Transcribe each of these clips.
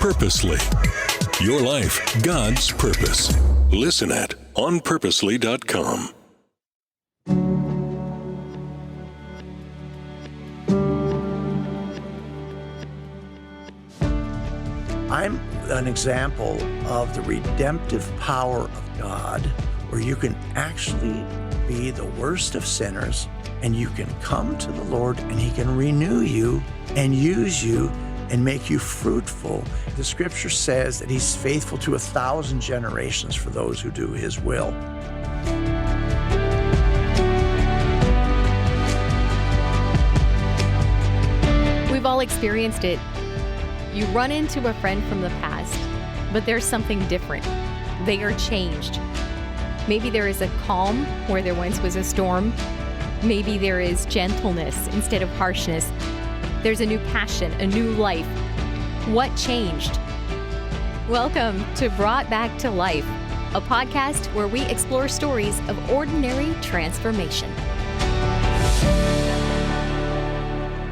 Purposely. Your life, God's purpose. Listen at onpurposely.com. I'm an example of the redemptive power of God, where you can actually be the worst of sinners and you can come to the Lord and He can renew you and use you and make you fruitful. The scripture says that He's faithful to 1,000 generations for those who do His will. We've all experienced it. You run into a friend from the past, but there's something different. They are changed. Maybe there is a calm where there once was a storm. Maybe there is gentleness instead of harshness. There's a new passion, a new life. What changed? Welcome to Brought Back to Life, a podcast where we explore stories of ordinary transformation.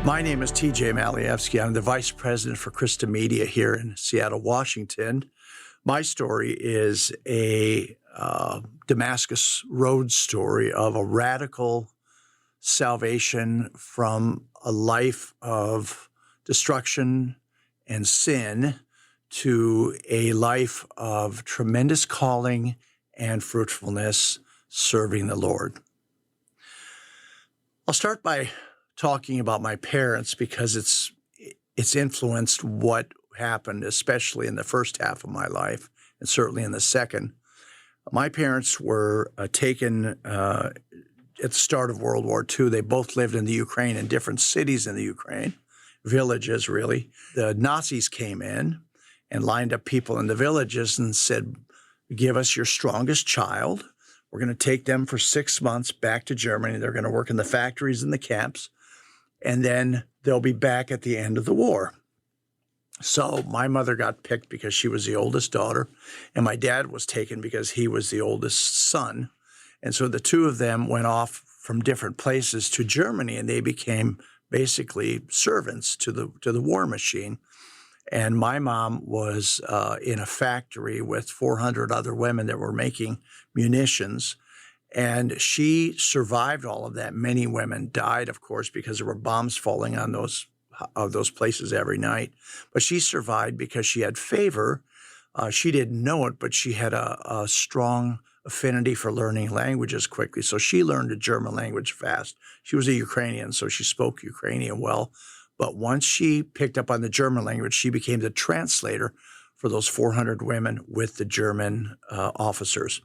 My name is TJ Malievsky. I'm the Vice President for Christa Media here in Seattle, Washington. My story is a Damascus Road story of a radical salvation from a life of destruction and sin to a life of tremendous calling and fruitfulness serving the Lord. I'll start by talking about my parents because it's influenced what happened, especially in the first half of my life and certainly in the second. My parents were taken at the start of World War II. They both lived in the Ukraine, in different cities in the Ukraine, villages really. The Nazis came in and lined up people in the villages and said, give us your strongest child. We're going to take them for 6 months back to Germany. They're going to work in the factories and the camps. And then they'll be back at the end of the war. So my mother got picked because she was the oldest daughter, and my dad was taken because he was the oldest son. And so the two of them went off from different places to Germany, and they became basically servants to the war machine. And my mom was in a factory with 400 other women that were making munitions. And she survived all of that. Many women died, of course, because there were bombs falling on those places every night. But she survived because she had favor. She didn't know it, but she had a strong affinity for learning languages quickly. So she learned the German language fast. She was a Ukrainian, so she spoke Ukrainian well. But once she picked up on the German language, she became the translator for those 400 women with the German officers.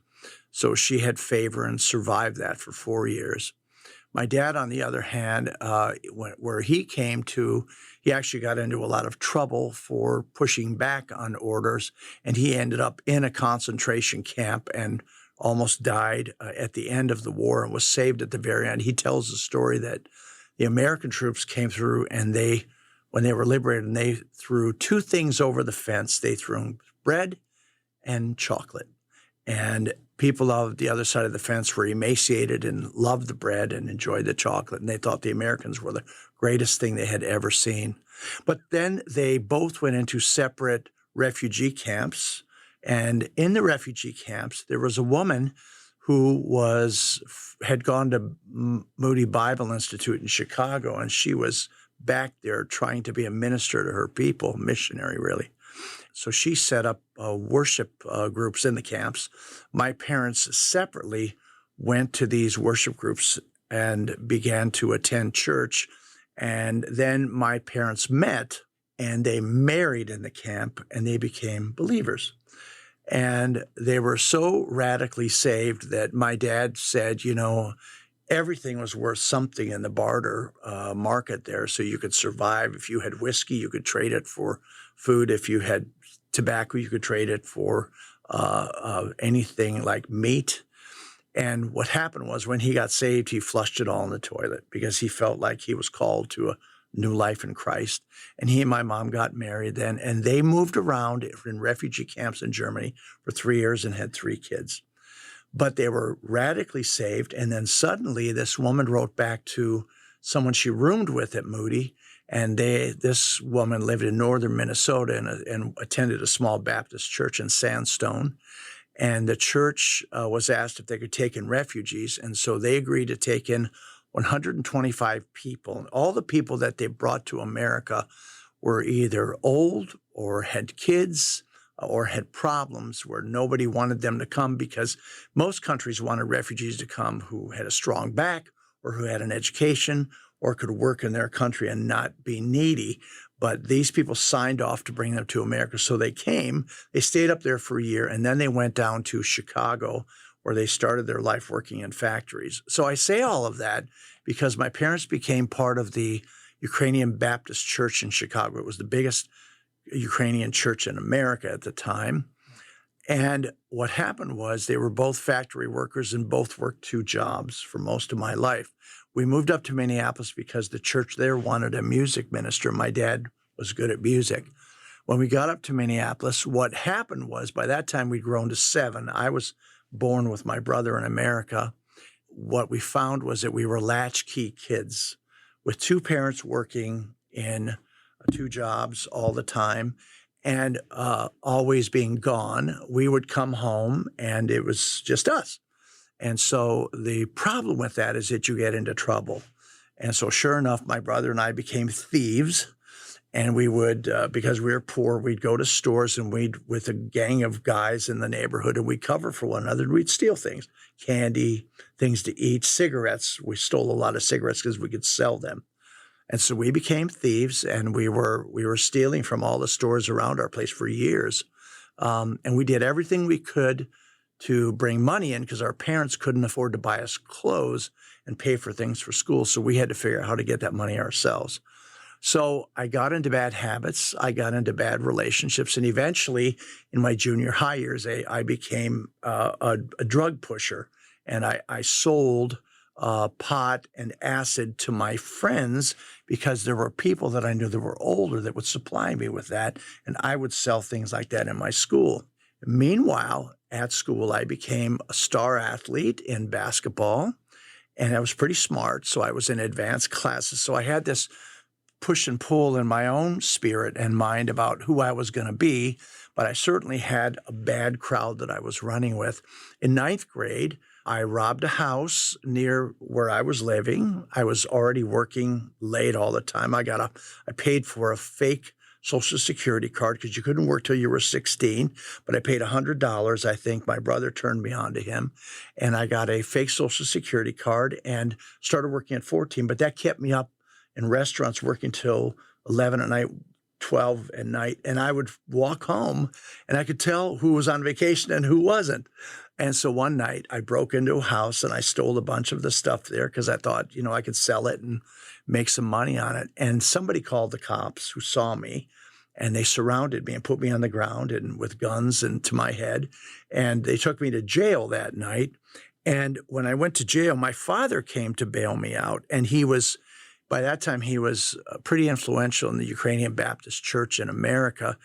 So she had favor and survived that for 4 years. My dad, on the other hand, where he came to, he actually got into a lot of trouble for pushing back on orders, and he ended up in a concentration camp and almost died at the end of the war and was saved at the very end. He tells the story that the American troops came through and when they were liberated, and they threw two things over the fence. They threw bread and chocolate. And people of the other side of the fence were emaciated and loved the bread and enjoyed the chocolate. And they thought the Americans were the greatest thing they had ever seen. But then they both went into separate refugee camps. And in the refugee camps, there was a woman who had gone to Moody Bible Institute in Chicago, and she was back there trying to be a minister to her people, missionary really. So she set up worship groups in the camps. My parents separately went to these worship groups and began to attend church. And then my parents met, and they married in the camp, and they became believers. And they were so radically saved that my dad said, everything was worth something in the barter market there, so you could survive. If you had whiskey, you could trade it for food. If you had tobacco, you could trade it for anything like meat. And what happened was when he got saved, he flushed it all in the toilet because he felt like he was called to a new life in Christ. And he and my mom got married then, and they moved around in refugee camps in Germany for 3 years and had 3 kids. But they were radically saved. And then suddenly this woman wrote back to someone she roomed with at Moody And this woman lived in northern Minnesota and attended a small Baptist church in Sandstone. And the church was asked if they could take in refugees. And so they agreed to take in 125 people. And all the people that they brought to America were either old or had kids or had problems where nobody wanted them to come, because most countries wanted refugees to come who had a strong back or who had an education or could work in their country and not be needy. But these people signed off to bring them to America. So they came, they stayed up there for a year, and then they went down to Chicago, where they started their life working in factories. So I say all of that because my parents became part of the Ukrainian Baptist Church in Chicago. It was the biggest Ukrainian church in America at the time. And what happened was they were both factory workers and both worked two jobs for most of my life. We moved up to Minneapolis because the church there wanted a music minister. My dad was good at music. When we got up to Minneapolis, what happened was by that time we'd grown to 7. I was born with my brother in America. What we found was that we were latchkey kids with two parents working in two jobs all the time and always being gone. We would come home and it was just us. And so the problem with that is that you get into trouble. And so sure enough, my brother and I became thieves. And we would, because we were poor, we'd go to stores and with a gang of guys in the neighborhood, and we'd cover for one another. We'd steal things, candy, things to eat, cigarettes. We stole a lot of cigarettes because we could sell them. And so we became thieves, and we were stealing from all the stores around our place for years. And we did everything we could to bring money in because our parents couldn't afford to buy us clothes and pay for things for school. So we had to figure out how to get that money ourselves. So I got into bad habits. I got into bad relationships. And eventually, in my junior high years, I became a drug pusher. And I sold pot and acid to my friends because there were people that I knew that were older that would supply me with that. And I would sell things like that in my school. Meanwhile, at school, I became a star athlete in basketball. And I was pretty smart. So I was in advanced classes. So I had this push and pull in my own spirit and mind about who I was going to be, but I certainly had a bad crowd that I was running with. In 9th grade, I robbed a house near where I was living. I was already working late all the time. I paid for a fake Social Security card because you couldn't work till you were 16, but I paid $100. I think my brother turned me on to him, and I got a fake Social Security card and started working at 14, but that kept me up in restaurants working till 11 at night, 12 at night. And I would walk home and I could tell who was on vacation and who wasn't. And so one night I broke into a house and I stole a bunch of the stuff there because I thought, I could sell it and make some money on it. And somebody called the cops who saw me, and they surrounded me and put me on the ground and with guns and to my head. And they took me to jail that night. And when I went to jail, my father came to bail me out. And by that time, he was pretty influential in the Ukrainian Baptist Church in America.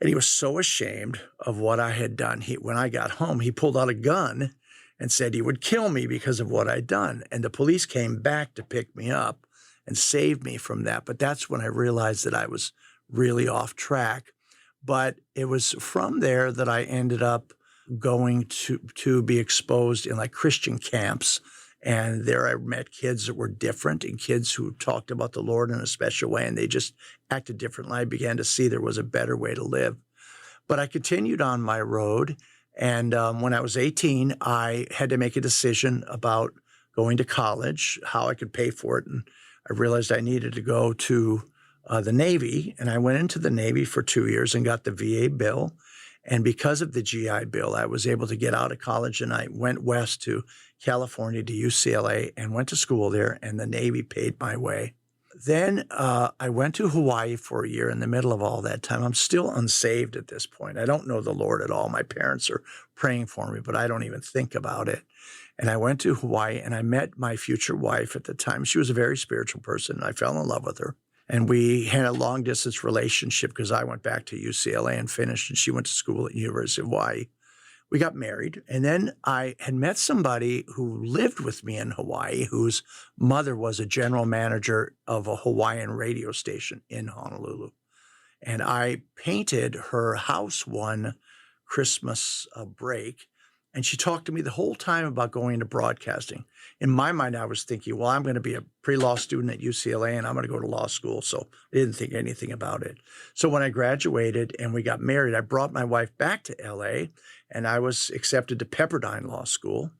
And he was so ashamed of what I had done. When I got home, he pulled out a gun and said he would kill me because of what I'd done. And the police came back to pick me up and saved me from that. But that's when I realized that I was really off track. But it was from there that I ended up going to be exposed in like Christian camps. And there I met kids that were different and kids who talked about the Lord in a special way, and they just acted differently. I began to see there was a better way to live. But I continued on my road, and when I was 18, I had to make a decision about going to college, how I could pay for it, and I realized I needed to go to the Navy, and I went into the Navy for 2 years and got the VA bill. And because of the GI Bill, I was able to get out of college, and I went west to California to UCLA and went to school there, and the Navy paid my way. Then I went to Hawaii for a year in the middle of all that time. I'm still unsaved at this point. I don't know the Lord at all. My parents are praying for me, but I don't even think about it. And I went to Hawaii, and I met my future wife at the time. She was a very spiritual person, and I fell in love with her. And we had a long-distance relationship because I went back to UCLA and finished, and she went to school at the University of Hawaii. we got married. And then I had met somebody who lived with me in Hawaii, whose mother was a general manager of a Hawaiian radio station in Honolulu. And I painted her house one Christmas break. And she talked to me the whole time about going into broadcasting. In my mind, I was thinking, well, I'm going to be a pre-law student at UCLA and I'm going to go to law school. So I didn't think anything about it. So when I graduated and we got married, I brought my wife back to LA and I was accepted to Pepperdine Law School.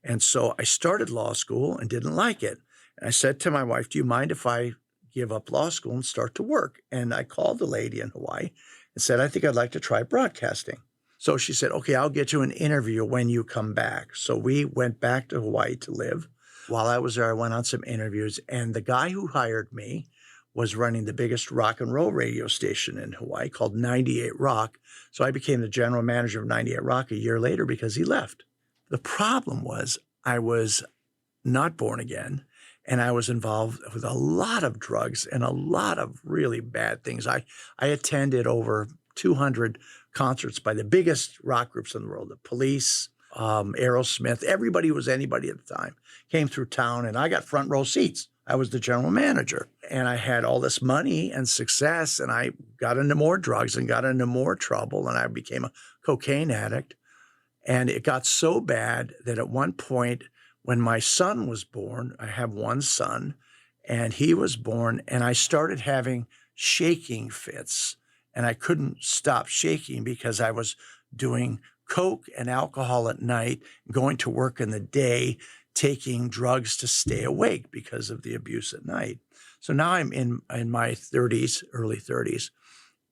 And so I started law school and didn't like it. And I said to my wife, do you mind if I give up law school and start to work? And I called the lady in Hawaii and said, I think I'd like to try broadcasting. So she said, okay, I'll get you an interview when you come back. So we went back to Hawaii to live. While I was there, I went on some interviews, and the guy who hired me was running the biggest rock and roll radio station in Hawaii called 98 Rock. So I became the general manager of 98 Rock a year later because he left. The problem was I was not born again, and I was involved with a lot of drugs and a lot of really bad things. I attended over 200 concerts by the biggest rock groups in the world, the Police, Aerosmith, everybody who was anybody at the time came through town, and I got front row seats. I was the general manager, and I had all this money and success, and I got into more drugs and got into more trouble, and I became a cocaine addict. And it got so bad that at one point when my son was born, I have one son, and he was born, and I started having shaking fits. And I couldn't stop shaking because I was doing coke and alcohol at night, going to work in the day, taking drugs to stay awake because of the abuse at night. So now I'm in my 30s, early 30s,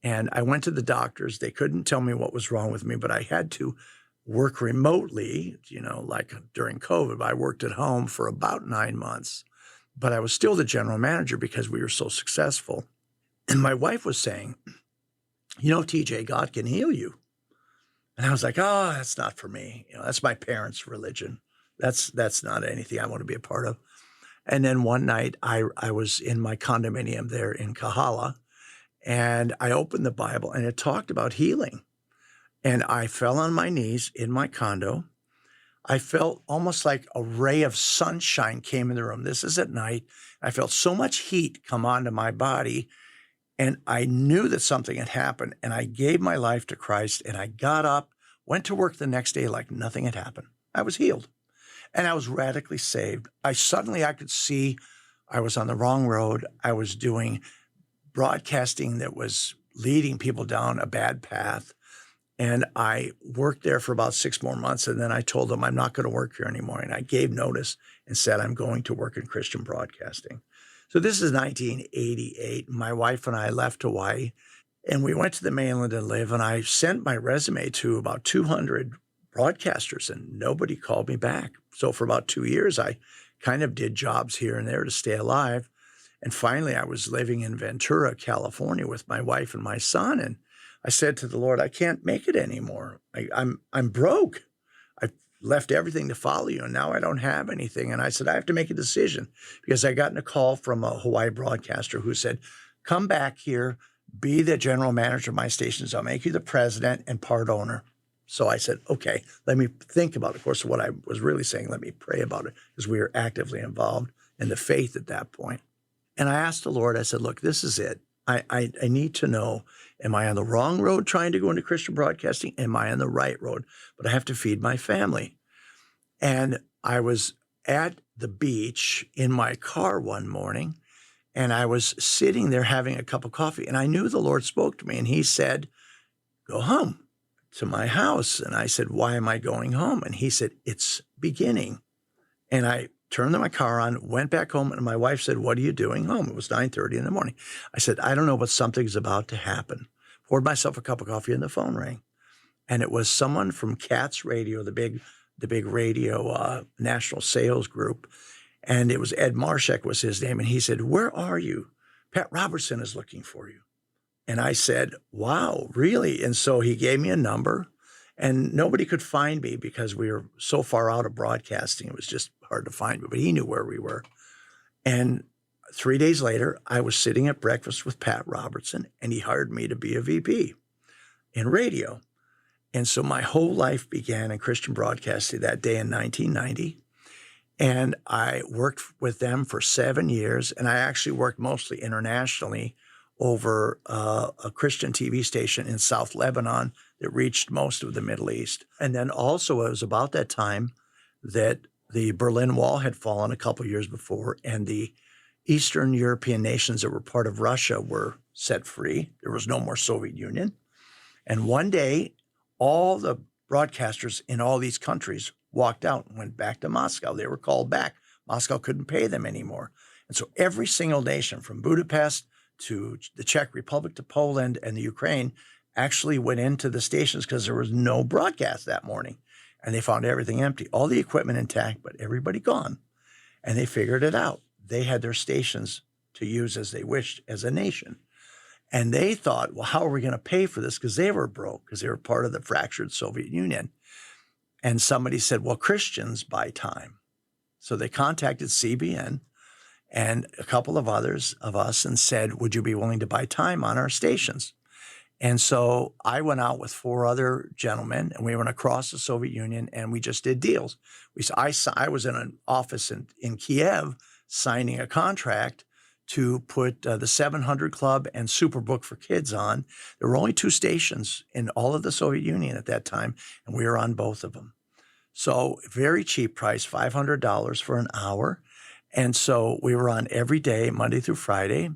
and I went to the doctors. They couldn't tell me what was wrong with me, but I had to work remotely, like during COVID. I worked at home for about 9 months, but I was still the general manager because we were so successful. And my wife was saying, TJ, God can heal you. And I was like, oh, that's not for me. That's my parents' religion. That's not anything I want to be a part of. And then one night I was in my condominium there in Kahala, and I opened the Bible and it talked about healing. And I fell on my knees in my condo. I felt almost like a ray of sunshine came in the room. This is at night. I felt so much heat come onto my body. And I knew that something had happened, and I gave my life to Christ, and I got up, went to work the next day like nothing had happened. I was healed, and I was radically saved. I could see I was on the wrong road. I was doing broadcasting that was leading people down a bad path, and I worked there for about 6 more months, and then I told them I'm not going to work here anymore, and I gave notice and said I'm going to work in Christian broadcasting. So this is 1988. My wife and I left Hawaii, and we went to the mainland and live, and I sent my resume to about 200 broadcasters, and nobody called me back. So for about 2 years, I kind of did jobs here and there to stay alive. And finally, I was living in Ventura, California with my wife and my son, and I said to the Lord, I can't make it anymore. I'm broke. I left everything to follow you, and now I don't have anything. And I said, I have to make a decision, because I got a call from a Hawaii broadcaster who said, come back here, be the general manager of my stations. I'll make you the president and part owner. So I said, okay, let me think about it. Of course, what I was really saying, let me pray about it, because we were actively involved in the faith at that point. And I asked the Lord, I said, look, this is it. I need to know, am I on the wrong road trying to go into Christian broadcasting? Am I on the right road? But I have to feed my family. And I was at the beach in my car one morning, and I was sitting there having a cup of coffee, and I knew the Lord spoke to me, and he said, go home to my house. And I said, why am I going home? And he said, it's beginning. And I turned my car on, went back home, and my wife said, what are you doing home? It was 9:30 in the morning. I said, I don't know, but something's about to happen. Poured myself a cup of coffee, and the phone rang. And it was someone from Katz Radio, the big radio national sales group. And it was Ed Marshak was his name. And he said, where are you? Pat Robertson is looking for you. And I said, wow, really? And so he gave me a number, and nobody could find me because we were so far out of broadcasting. It was just hard to find me, but he knew where we were. And 3 days later, I was sitting at breakfast with Pat Robertson, and he hired me to be a VP in radio. And so my whole life began in Christian broadcasting that day in 1990. And I worked with them for 7 years. And I actually worked mostly internationally over a Christian TV station in South Lebanon that reached most of the Middle East. And then also it was about that time that the Berlin Wall had fallen a couple years before, and the Eastern European nations that were part of Russia were set free. There was no more Soviet Union. And one day, all the broadcasters in all these countries walked out and went back to Moscow. They were called back. Moscow couldn't pay them anymore. And so every single nation, from Budapest to the Czech Republic to Poland and the Ukraine, actually went into the stations because there was no broadcast that morning. And they found everything empty, all the equipment intact, but everybody gone. And they figured it out. They had their stations to use as they wished as a nation. And they thought, well, how are we going to pay for this? Because they were broke, because they were part of the fractured Soviet Union. And somebody said, well, Christians buy time. So they contacted CBN and a couple of others of us and said, would you be willing to buy time on our stations? And so I went out with 4 other gentlemen, and we went across the Soviet Union, and we just did deals. I was in an office in Kiev signing a contract to put the 700 Club and Superbook for Kids on. There were only 2 stations in all of the Soviet Union at that time, and we were on both of them. So very cheap price, $500 for an hour. And so we were on every day, Monday through Friday.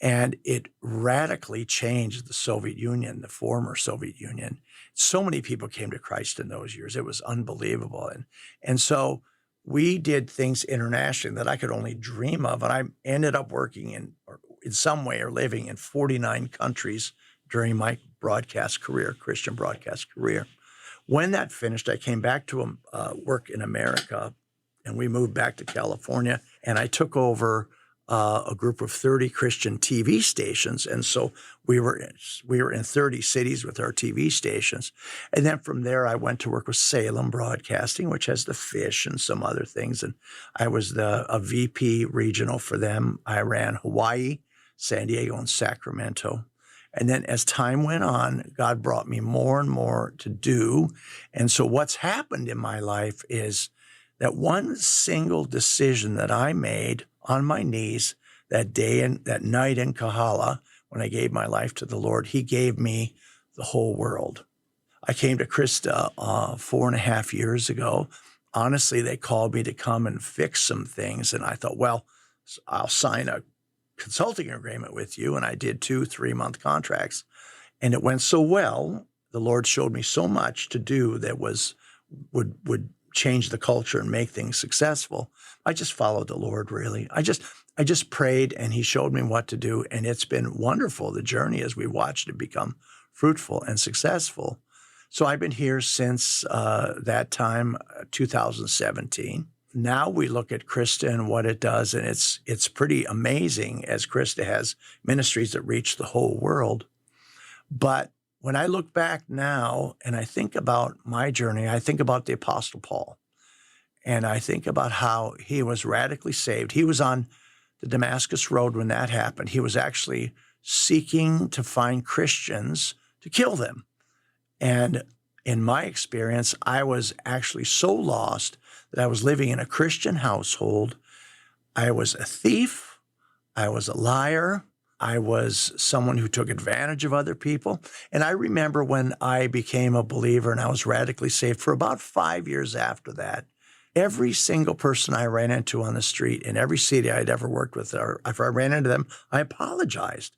And it radically changed the Soviet Union, the former Soviet Union. So many people came to Christ in those years. It was unbelievable. And so we did things internationally that I could only dream of. And I ended up working in some way or living in 49 countries during my broadcast career, Christian broadcast career. When that finished, I came back to work in America, and we moved back to California, and I took over a group of 30 Christian TV stations. And so we were in 30 cities with our TV stations. And then from there, I went to work with Salem Broadcasting, which has the Fish and some other things. And I was a VP regional for them. I ran Hawaii, San Diego, and Sacramento. And then as time went on, God brought me more and more to do. And so what's happened in my life is that one single decision that I made on my knees that day and that night in Kahala, when I gave my life to the Lord, he gave me the whole world. I came to Krista 4.5 years ago. Honestly, they called me to come and fix some things. And I thought, well, I'll sign a consulting agreement with you. And I did 2 3-month contracts. And it went so well. The Lord showed me so much to do that would change the culture and make things successful. I just followed the Lord, really. I just prayed, and he showed me what to do, and it's been wonderful, the journey as we watched it become fruitful and successful. So I've been here since that time, 2017. Now we look at Krista and what it does, and it's pretty amazing, as Krista has ministries that reach the whole world. But when I look back now and I think about my journey, I think about the Apostle Paul. And I think about how he was radically saved. He was on the Damascus Road when that happened. He was actually seeking to find Christians to kill them. And in my experience, I was actually so lost that I was living in a Christian household. I was a thief. I was a liar. I was someone who took advantage of other people. And I remember when I became a believer and I was radically saved, for about 5 years after that, every single person I ran into on the street in every city I'd ever worked with, or if I ran into them, I apologized.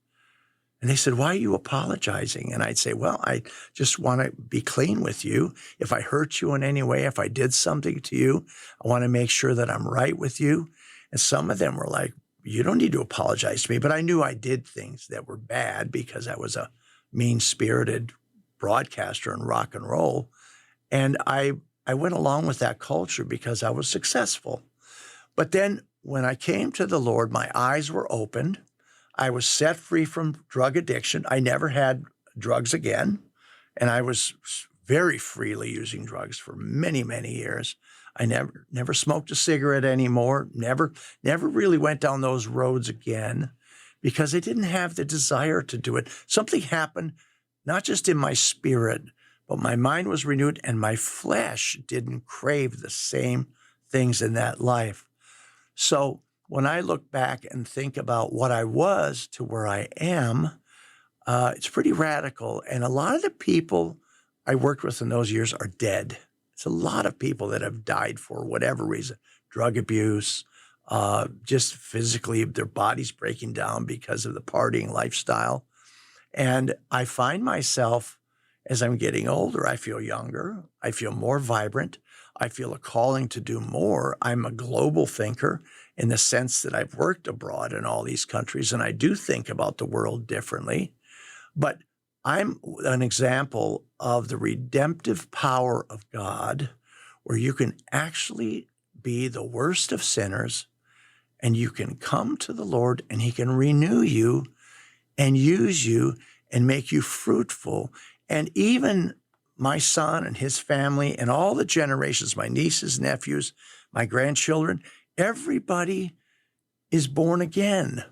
And they said, why are you apologizing? And I'd say, well, I just want to be clean with you. If I hurt you in any way, if I did something to you, I want to make sure that I'm right with you. And some of them were like, you don't need to apologize to me. But I knew I did things that were bad because I was a mean-spirited broadcaster in rock and roll. And I went along with that culture because I was successful. But then when I came to the Lord, my eyes were opened. I was set free from drug addiction. I never had drugs again. And I was very freely using drugs for many, many years. I never smoked a cigarette anymore, never really went down those roads again because I didn't have the desire to do it. Something happened, not just in my spirit, but my mind was renewed and my flesh didn't crave the same things in that life. So when I look back and think about what I was to where I am, it's pretty radical. And a lot of the people I worked with in those years are dead. It's a lot of people that have died for whatever reason, drug abuse, just physically their bodies breaking down because of the partying lifestyle. And I find myself, as I'm getting older, I feel younger. I feel more vibrant. I feel a calling to do more. I'm a global thinker in the sense that I've worked abroad in all these countries, and I do think about the world differently. But I'm an example of the redemptive power of God, where you can actually be the worst of sinners and you can come to the Lord and he can renew you and use you and make you fruitful. And even my son and his family and all the generations, my nieces, nephews, my grandchildren, everybody is born again.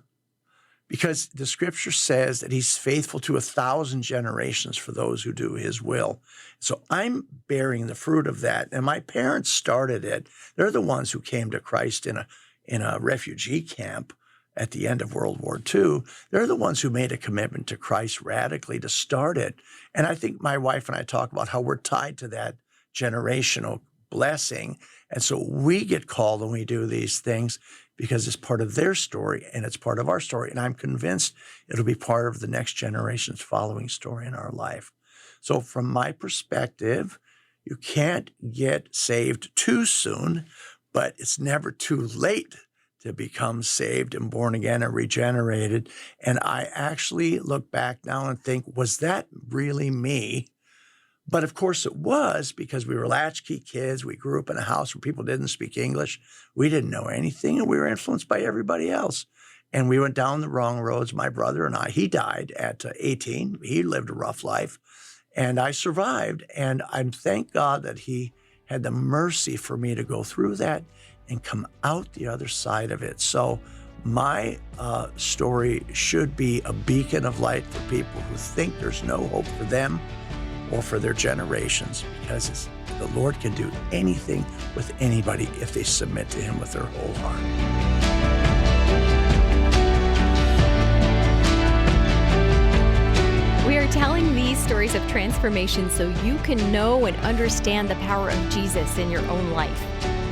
Because the scripture says that he's faithful to 1,000 generations for those who do his will. So I'm bearing the fruit of that. And my parents started it. They're the ones who came to Christ in a refugee camp at the end of World War II. They're the ones who made a commitment to Christ radically to start it. And I think my wife and I talk about how we're tied to that generational blessing. And so we get called when we do these things because it's part of their story and it's part of our story. And I'm convinced it'll be part of the next generation's following story in our life. So from my perspective, you can't get saved too soon, but it's never too late to become saved and born again and regenerated. And I actually look back now and think, was that really me? But of course it was, because we were latchkey kids. We grew up in a house where people didn't speak English. We didn't know anything, and we were influenced by everybody else. And we went down the wrong roads. My brother and I, he died at 18. He lived a rough life, and I survived. And I thank God that he had the mercy for me to go through that and come out the other side of it. So my story should be a beacon of light for people who think there's no hope for them or for their generations, because the Lord can do anything with anybody if they submit to him with their whole heart. We are telling these stories of transformation so you can know and understand the power of Jesus in your own life.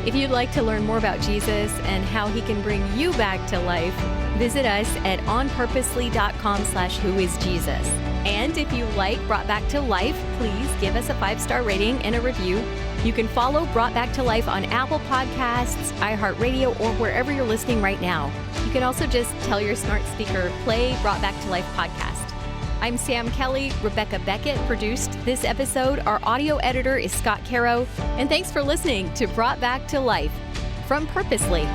If you'd like to learn more about Jesus and how he can bring you back to life, visit us at onpurposely.com/whoisjesus. And if you like Brought Back to Life, please give us a 5-star rating and a review. You can follow Brought Back to Life on Apple Podcasts, iHeartRadio, or wherever you're listening right now. You can also just tell your smart speaker, play Brought Back to Life podcast. I'm Sam Kelly. Rebecca Beckett produced this episode. Our audio editor is Scott Caro. And thanks for listening to Brought Back to Life from Purposely.